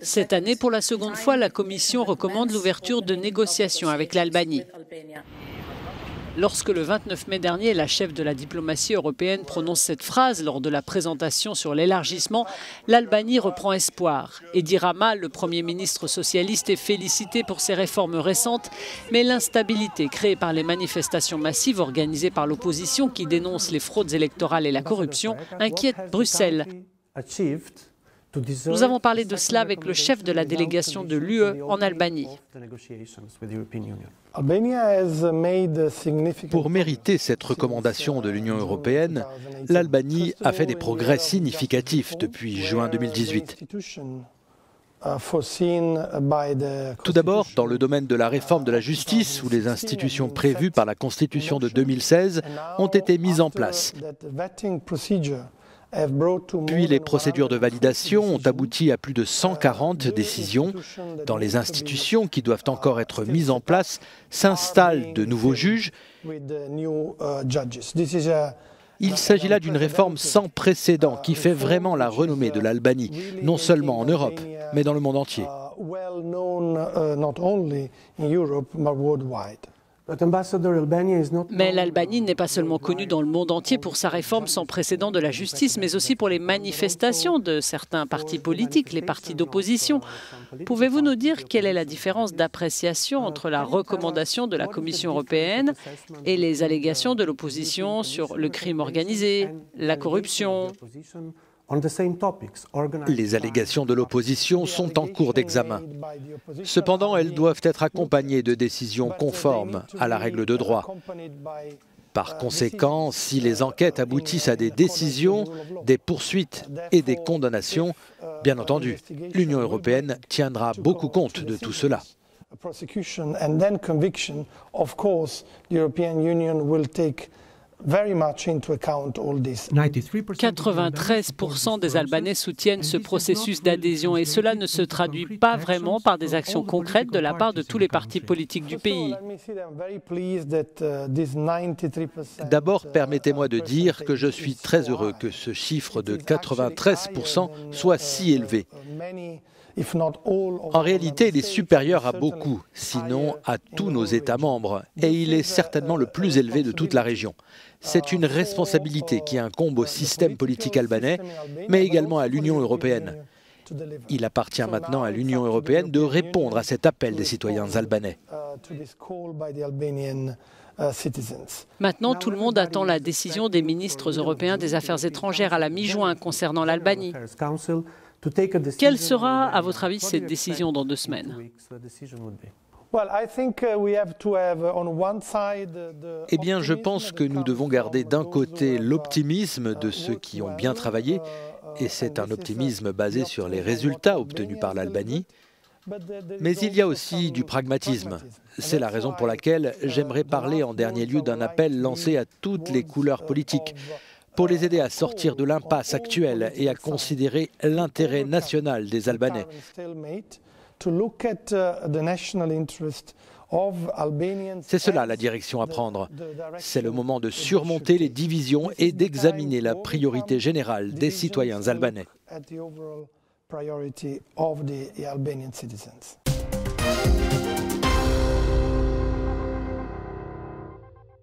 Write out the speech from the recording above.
Cette année, pour la seconde fois, la Commission recommande l'ouverture de négociations avec l'Albanie. Lorsque le 29 mai dernier, la chef de la diplomatie européenne prononce cette phrase lors de la présentation sur l'élargissement, l'Albanie reprend espoir. Edi Rama, le Premier ministre socialiste, est félicité pour ses réformes récentes, mais l'instabilité créée par les manifestations massives organisées par l'opposition qui dénonce les fraudes électorales et la corruption inquiète Bruxelles. Nous avons parlé de cela avec le chef de la délégation de l'UE en Albanie. Pour mériter cette recommandation de l'Union européenne, l'Albanie a fait des progrès significatifs depuis juin 2018. Tout d'abord, dans le domaine de la réforme de la justice, où les institutions prévues par la Constitution de 2016 ont été mises en place. Puis les procédures de validation ont abouti à plus de 140 décisions. Dans les institutions qui doivent encore être mises en place, s'installent de nouveaux juges. Il s'agit là d'une réforme sans précédent qui fait vraiment la renommée de l'Albanie, non seulement en Europe, mais dans le monde entier. Mais l'Albanie n'est pas seulement connue dans le monde entier pour sa réforme sans précédent de la justice, mais aussi pour les manifestations de certains partis politiques, les partis d'opposition. Pouvez-vous nous dire quelle est la différence d'appréciation entre la recommandation de la Commission européenne et les allégations de l'opposition sur le crime organisé, la corruption ? Les allégations de l'opposition sont en cours d'examen. Cependant, elles doivent être accompagnées de décisions conformes à la règle de droit. Par conséquent, si les enquêtes aboutissent à des décisions, des poursuites et des condamnations, bien entendu, l'Union européenne tiendra beaucoup compte de tout cela. 93% des Albanais soutiennent ce processus d'adhésion et cela ne se traduit pas vraiment par des actions concrètes de la part de tous les partis politiques du pays. D'abord, permettez-moi de dire que je suis très heureux que ce chiffre de 93% soit si élevé. En réalité, il est supérieur à beaucoup, sinon à tous nos États membres, et il est certainement le plus élevé de toute la région. C'est une responsabilité qui incombe au système politique albanais, mais également à l'Union européenne. Il appartient maintenant à l'Union européenne de répondre à cet appel des citoyens albanais. Maintenant, tout le monde attend la décision des ministres européens des Affaires étrangères à la mi-juin concernant l'Albanie. Quelle sera, à votre avis, cette décision dans 2 semaines ? Eh bien, je pense que nous devons garder d'un côté l'optimisme de ceux qui ont bien travaillé, et c'est un optimisme basé sur les résultats obtenus par l'Albanie, mais il y a aussi du pragmatisme. C'est la raison pour laquelle j'aimerais parler en dernier lieu d'un appel lancé à toutes les couleurs politiques, pour les aider à sortir de l'impasse actuelle et à considérer l'intérêt national des Albanais. C'est cela la direction à prendre. C'est le moment de surmonter les divisions et d'examiner la priorité générale des citoyens albanais. priority of the Albanian citizens.